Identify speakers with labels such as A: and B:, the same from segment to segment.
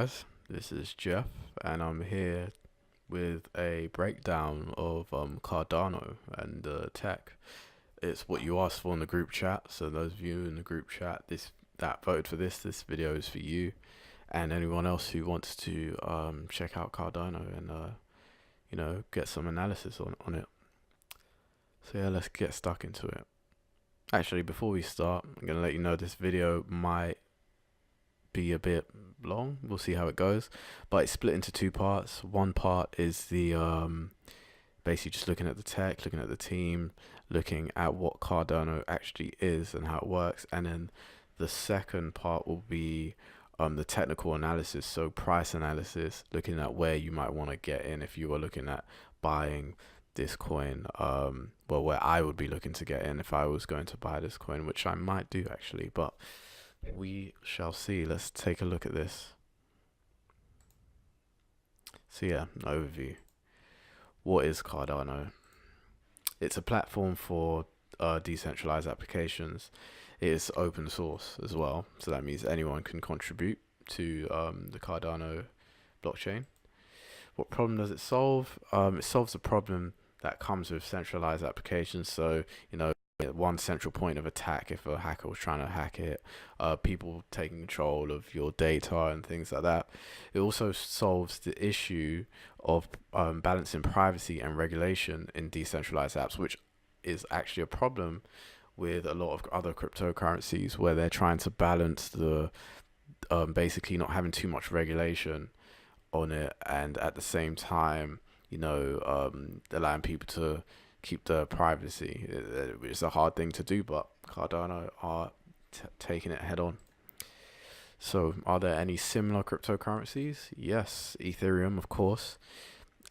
A: guys, this is Jeff, and I'm here with a breakdown of Cardano and tech. It's what you asked for in the group chat, so those of you in the group chat that voted for this video is for you, and anyone else who wants to check out Cardano and get some analysis on it. So yeah, let's get stuck into it. Actually, before we start, I'm gonna let you know this video might be a bit long. We'll see how it goes, but it's split into two parts. One part is the basically just looking at the tech, looking at the team, looking at what Cardano actually is and how it works, and then the second part will be the technical analysis, so price analysis, looking at where you might want to get in if you were looking at buying this coin, well, where I would be looking to get in if I was going to buy this coin, which I might do actually, but we shall see. Let's take a look at this. So yeah, an overview. What is Cardano? It's a platform for decentralized applications. It is open source as well, so that means anyone can contribute to the Cardano blockchain. What problem does it solve? It solves a problem that comes with centralized applications. So one central point of attack if a hacker was trying to hack it, people taking control of your data and things like that. It also solves the issue of balancing privacy and regulation in decentralized apps, which is actually a problem with a lot of other cryptocurrencies, where they're trying to balance the basically not having too much regulation on it, and at the same time allowing people to keep the privacy. It's a hard thing to do, but Cardano are taking it head on. So are there any similar cryptocurrencies? Yes, Ethereum, of course,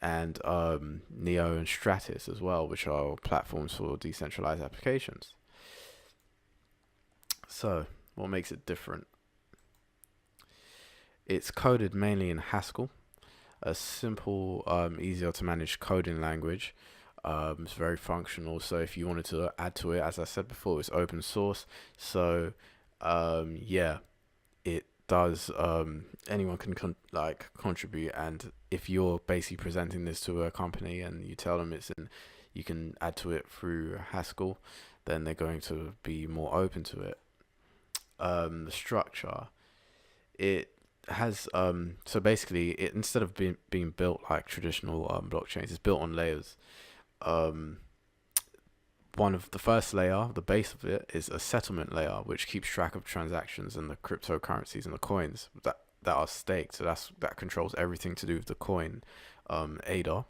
A: and Neo and Stratis as well, which are platforms for decentralized applications. So what makes it different? It's coded mainly in Haskell, a simple, easier to manage coding language. It's very functional, so if you wanted to add to it, as I said before, it's open source, so yeah, it does, anyone can contribute, and if you're basically presenting this to a company and you tell them you can add to it through Haskell, then they're going to be more open to it. The structure, it has so basically it, instead of being built like traditional blockchains, it's built on layers. One of the first layer, the base of it, is a settlement layer, which keeps track of transactions and the cryptocurrencies and the coins that are staked. So that controls everything to do with the coin, ADA.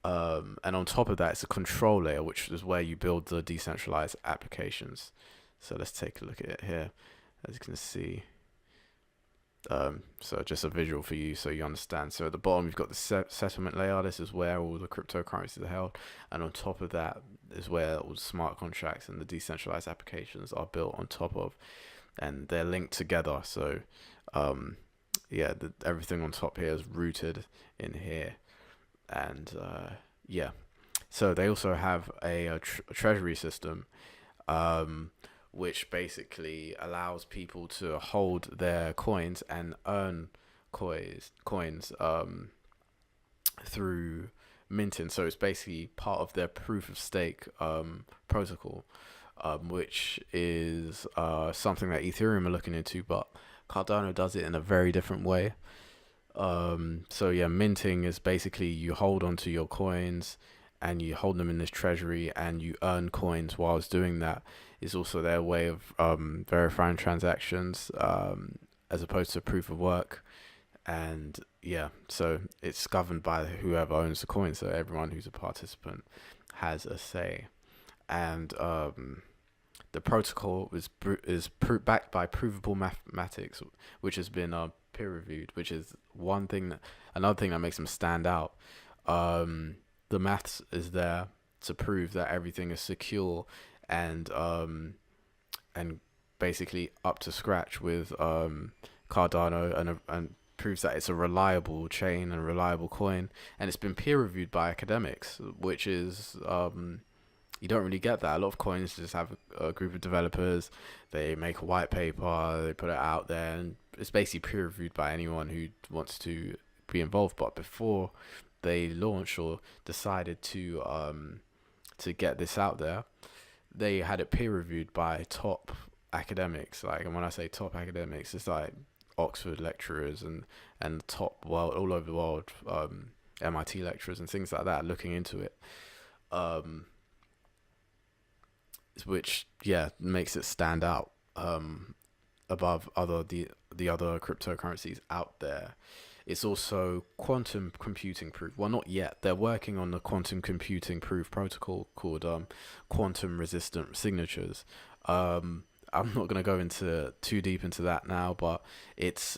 A: And on top of that, it's a control layer, which is where you build the decentralized applications. So let's take a look at it here. As you can see, so just a visual for you so you understand. So at the bottom, you've got the settlement layer. This is where all the cryptocurrencies are held, and on top of that is where all the smart contracts and the decentralized applications are built on top of, and they're linked together. So yeah, everything on top here is rooted in here, and yeah, so they also have a treasury system, which basically allows people to hold their coins and earn coins through minting. So it's basically part of their proof of stake protocol, which is something that Ethereum are looking into, but Cardano does it in a very different way. So yeah, minting is basically you hold onto your coins and you hold them in this treasury and you earn coins whilst doing that. Is also their way of verifying transactions, as opposed to proof of work. And yeah, so it's governed by whoever owns the coin, so everyone who's a participant has a say. And the protocol is backed by provable mathematics, which has been peer reviewed, which is another thing that makes them stand out. The maths is there to prove that everything is secure and basically up to scratch with Cardano, and proves that it's a reliable chain and reliable coin, and it's been peer reviewed by academics, which is you don't really get that. A lot of coins just have a group of developers, they make a white paper, they put it out there, and it's basically peer reviewed by anyone who wants to be involved. But before they launched or decided to get this out there, they had it peer reviewed by top academics. Like, and when I say top academics, it's like Oxford lecturers and top world all over the world, MIT lecturers and things like that, looking into it. Which makes it stand out above the other cryptocurrencies out there. It's also quantum computing proof. Well, not yet. They're working on the quantum computing proof protocol called quantum resistant signatures. I'm not gonna go into too deep into that now, but it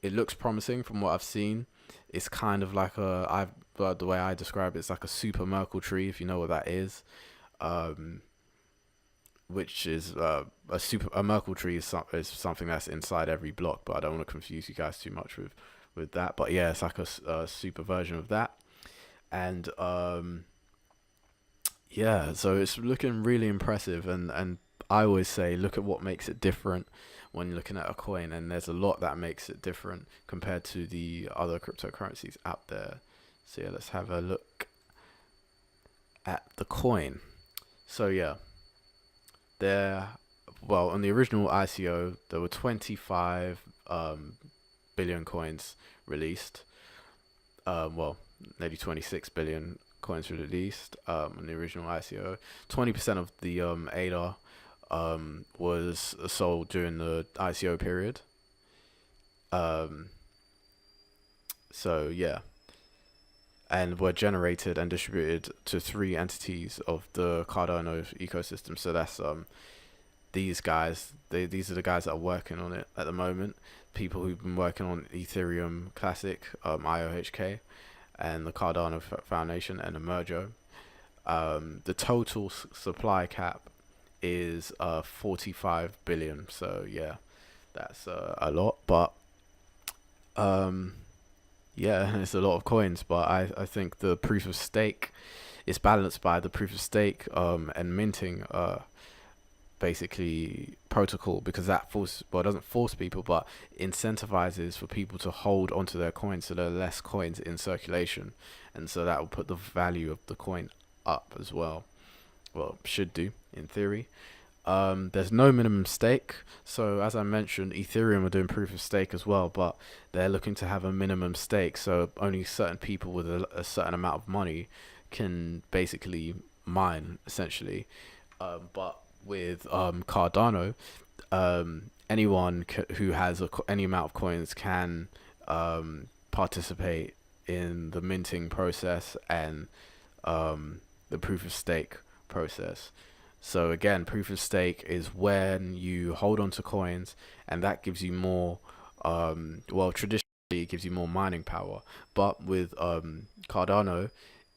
A: looks promising from what I've seen. It's kind of like the way I describe it, it's like a super Merkle tree, if you know what that is. Which is a Merkle tree is something that's inside every block, but I don't want to confuse you guys too much with that. But yeah, it's like a super version of that, and so it's looking really impressive. And I always say, look at what makes it different when you're looking at a coin, and there's a lot that makes it different compared to the other cryptocurrencies out there. So yeah, let's have a look at the coin. So yeah. On the original ICO, there were 25 billion coins released. Maybe 26 billion coins released on the original ICO. 20% of the ADA was sold during the ICO period. And were generated and distributed to 3 entities of the Cardano ecosystem. So that's these guys. These are the guys that are working on it at the moment. People who've been working on Ethereum Classic, IOHK, and the Cardano Foundation and Emergo. The total supply cap is 45 billion. So yeah, that's a lot, but it's a lot of coins, but I think the proof of stake is balanced by the proof of stake and minting basically protocol, because that doesn't force people, but incentivizes for people to hold onto their coins, so there are less coins in circulation, and so that will put the value of the coin up as well. Well, should do in theory. There's no minimum stake. So as I mentioned, Ethereum are doing proof of stake as well, but they're looking to have a minimum stake. So only certain people with a certain amount of money can basically mine, essentially. But with Cardano, anyone who has any amount of coins can participate in the minting process and the proof of stake process. So again, proof of stake is when you hold on to coins, and that gives you more, traditionally it gives you more mining power. But with Cardano,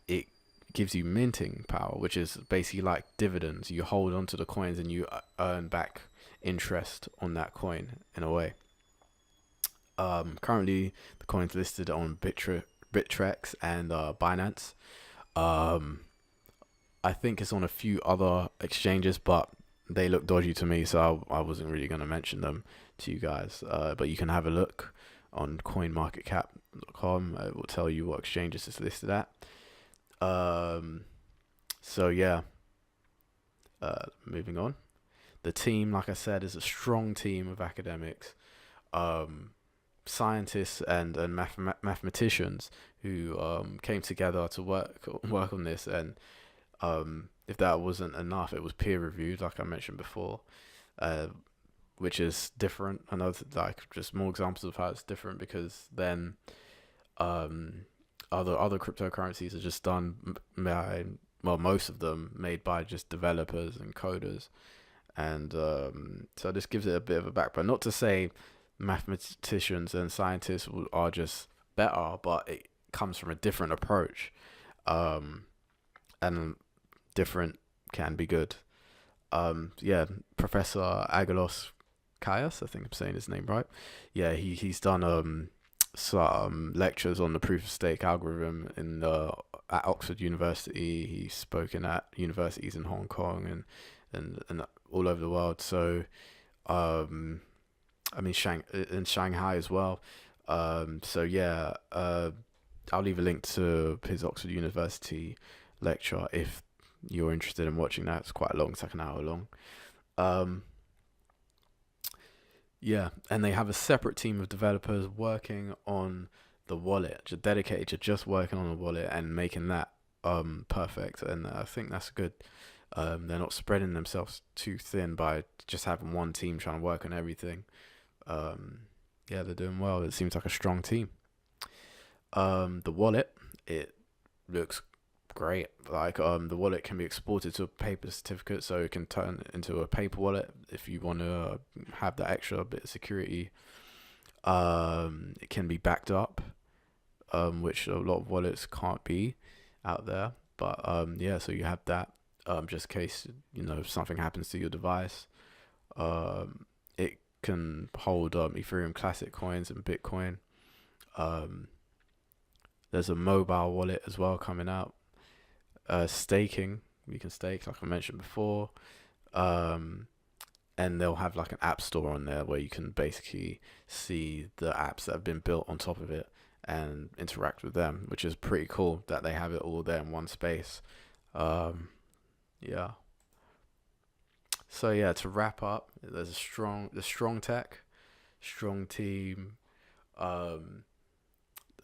A: it gives you minting power, which is basically like dividends. You hold on to the coins and you earn back interest on that coin in a way. Currently, the coin's listed on Bittrex and Binance. I think it's on a few other exchanges, but they look dodgy to me, so I wasn't really going to mention them to you guys. But you can have a look on coinmarketcap.com. It will tell you what exchanges it's listed at. Moving on. The team, like I said, is a strong team of academics, scientists and mathematicians who came together to work on this. And if that wasn't enough, it was peer reviewed, like I mentioned before, which is different. I know, like, just more examples of how it's different, because then other cryptocurrencies are just done by, most of them made by just developers and coders, and so this gives it a bit of a backbone. Not to say mathematicians and scientists are just better, but it comes from a different approach, and different can be good. Professor Agalos Kaios, I think I'm saying his name right. Yeah, he's done some lectures on the proof of stake algorithm at Oxford University. He's spoken at universities in Hong Kong and all over the world. So I mean, in Shanghai as well. So yeah, I'll leave a link to his Oxford University lecture if you're interested in watching that. It's quite long, it's like an hour long. Um, yeah, and they have a separate team of developers working on the wallet, just dedicated to just working on the wallet and making that perfect. And I think that's good. They're not spreading themselves too thin by just having one team trying to work on everything. Um, yeah, they're doing well. It seems like a strong team. The wallet, it looks great. Like the wallet can be exported to a paper certificate, so it can turn into a paper wallet if you want to have that extra bit of security. It can be backed up, which a lot of wallets can't be out there. But yeah, so you have that just in case if something happens to your device. It can hold Ethereum Classic coins and Bitcoin. Um, there's a mobile wallet as well coming out. Staking, you can stake like I mentioned before. Um, and they'll have like an app store on there where you can basically see the apps that have been built on top of it and interact with them, which is pretty cool that they have it all there in one space. Um, yeah. So yeah, to wrap up, there's strong tech, strong team. Um,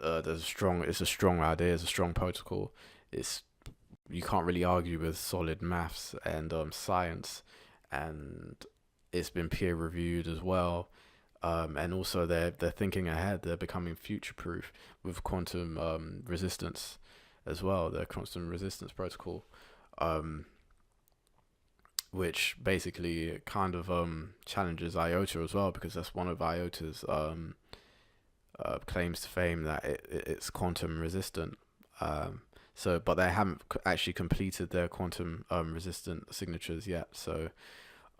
A: it's a strong idea, it's a strong protocol. It's You can't really argue with solid maths and science, and it's been peer reviewed as well. And also they're thinking ahead. They're becoming future proof with quantum resistance as well. Their quantum resistance protocol, um, which basically kind of challenges IOTA as well, because that's one of IOTA's claims to fame, that it's quantum resistant. But they haven't actually completed their quantum resistant signatures yet. So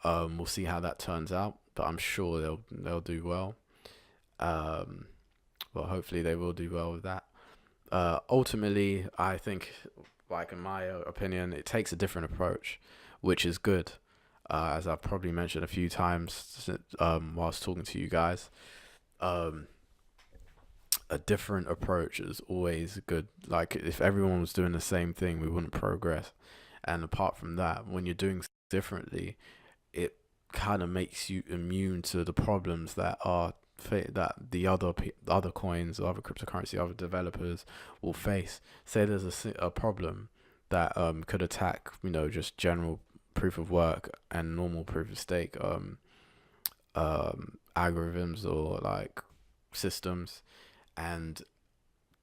A: we'll see how that turns out. But I'm sure they'll do well. Um, well, hopefully they will do well with that. Ultimately, I think, like in my opinion, it takes a different approach, which is good. As I've probably mentioned a few times whilst talking to you guys. Um, a different approach is always good. Like if everyone was doing the same thing, we wouldn't progress. And apart from that, when you're doing differently, it kind of makes you immune to the problems that the other coins, other cryptocurrency, other developers will face. Say there's a problem that could attack, just general proof of work and normal proof of stake algorithms or like systems, and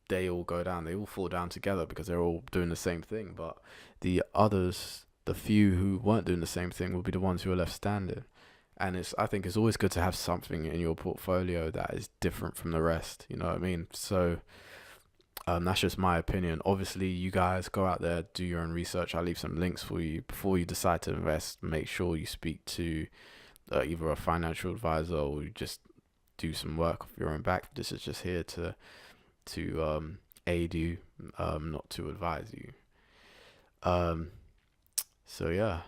A: they all go down. They all fall down together because they're all doing the same thing. But the others, the few who weren't doing the same thing, will be the ones who are left standing. And I think it's always good to have something in your portfolio that is different from the rest. You know what I mean? So that's just my opinion. Obviously, you guys go out there, do your own research. I'll leave some links for you before you decide to invest. Make sure you speak to either a financial advisor or you just do some work off your own back. This is just here to aid you, not to advise you. Um, so yeah,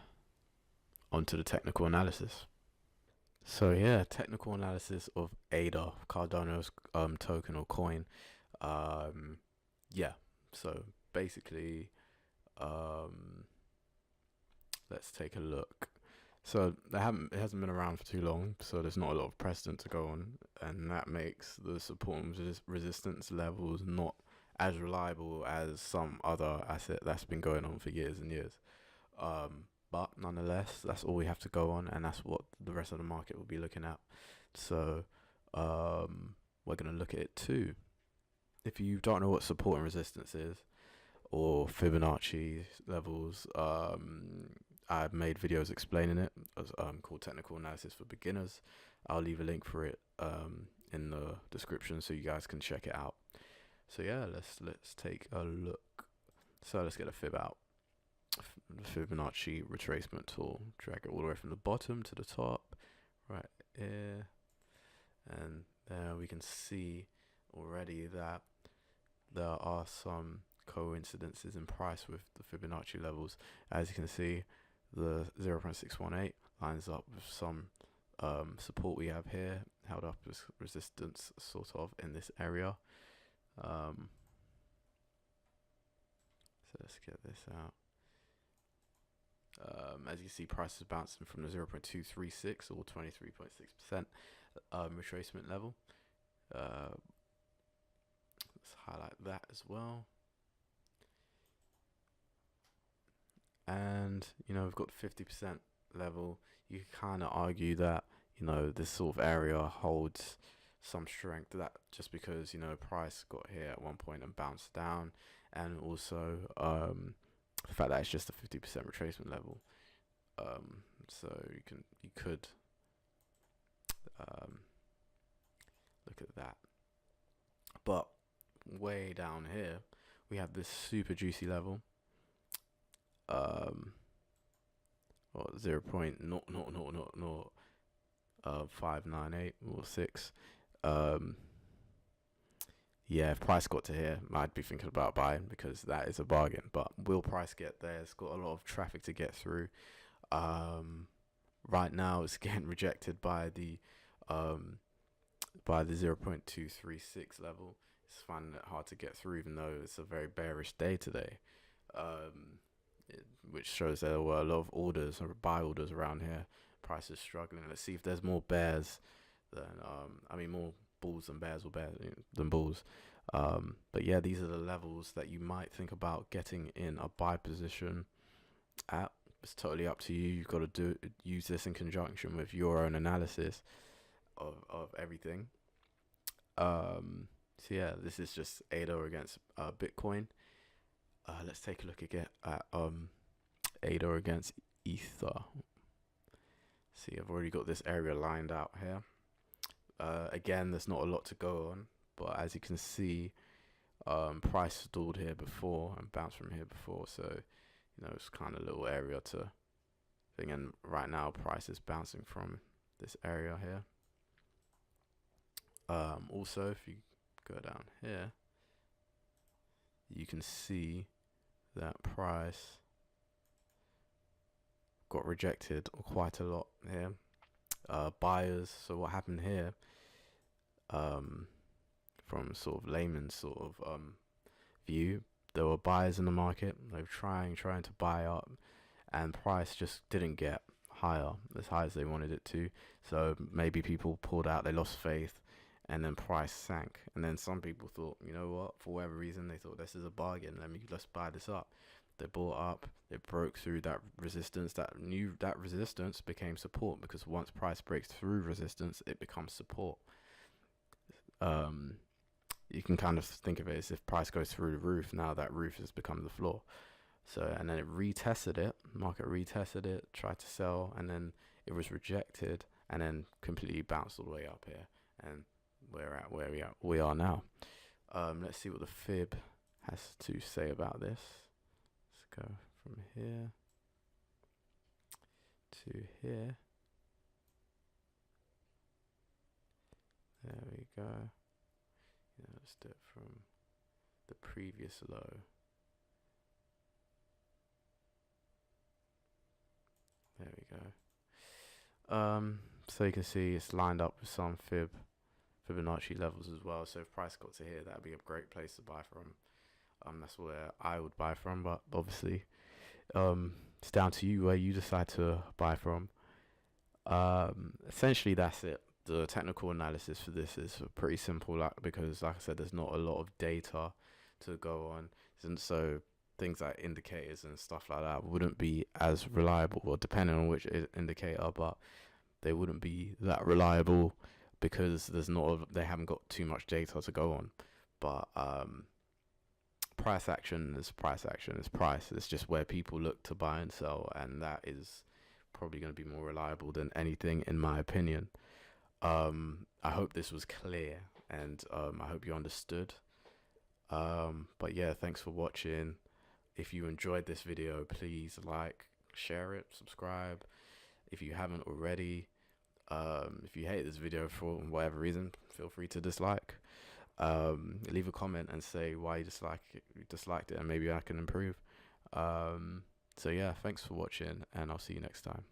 A: on to the technical analysis. So yeah, technical analysis of ADA, Cardano's token or coin. Um, yeah. So basically, um, let's take a look. So it hasn't been around for too long, so there's not a lot of precedent to go on, and that makes the support and resistance levels not as reliable as some other asset that's been going on for years and years. But nonetheless, that's all we have to go on, and that's what the rest of the market will be looking at. So we're gonna look at it too. If you don't know what support and resistance is, or Fibonacci levels, I've made videos explaining it, called Technical Analysis for Beginners. I'll leave a link for it in the description so you guys can check it out. So yeah, let's take a look. So let's get a fib out. The Fibonacci retracement tool. Drag it all the way from the bottom to the top, right here, and there we can see already that there are some coincidences in price with the Fibonacci levels. As you can see, the 0.618 lines up with some support we have here, held up as resistance sort of in this area. So let's get this out. As you see, price is bouncing from the 0.236 or 23.6% retracement level. Let's highlight that as well. And we've got 50% level. You can kind of argue that this sort of area holds some strength, that just because price got here at one point and bounced down, and also the fact that it's just a 50% retracement level. So you could look at that. But way down here we have this super juicy level, 0.0000598 or 6. Yeah, if price got to here, I'd be thinking about buying because that is a bargain. But will price get there? It's got a lot of traffic to get through. Right now it's getting rejected by the 0.236 level. It's finding it hard to get through, even though it's a very bearish day today, which shows there were a lot of orders or buy orders around here. Price is struggling. Let's see if there's more bears than more bulls than bears, or bears than bulls. But yeah, these are the levels that you might think about getting in a buy position at. It's totally up to you. You've got to use this in conjunction with your own analysis of everything. So yeah, this is just ADA against Bitcoin. Let's take a look again at ADA against Ether. See, I've already got this area lined out here. Again, there's not a lot to go on, but as you can see, price stalled here before and bounced from here before, so it's kind of a little area to thing. And right now price is bouncing from this area here. Also, if you go down here, you can see that price got rejected quite a lot here. Buyers, so what happened here, from sort of layman's sort of view, there were buyers in the market. They were trying to buy up, and price just didn't get higher, as high as they wanted it to. So maybe people pulled out, they lost faith, and then price sank. And then some people thought, you know what, for whatever reason, they thought this is a bargain, let's buy this up. They bought up, they broke through that resistance. That resistance became support, because once price breaks through resistance, it becomes support. You can kind of think of it as if price goes through the roof, now that roof has become the floor. So, and then it retested it, market retested it, tried to sell, and then it was rejected, and then completely bounced all the way up here, and we're at where we are now. Let's see what the fib has to say about this. Let's go from here to here. There we go. Let's do it from the previous low. There we go. So you can see it's lined up with some Fibonacci levels as well. So if price got to here, that'd be a great place to buy from. That's where I would buy from, but obviously it's down to you where you decide to buy from. Essentially that's it. The technical analysis for this is pretty simple, because like I said, there's not a lot of data to go on, and so things like indicators and stuff like that wouldn't be as reliable, or depending on which indicator, but they wouldn't be that reliable because they haven't got too much data to go on. But price action is price. It's just where people look to buy and sell, and that is probably going to be more reliable than anything, in my opinion. I hope this was clear, and I hope you understood. But yeah, thanks for watching. If you enjoyed this video, please like, share it, subscribe if you haven't already. If you hate this video for whatever reason, feel free to dislike. Leave a comment and say why you disliked it, and maybe I can improve. So yeah, thanks for watching, and I'll see you next time.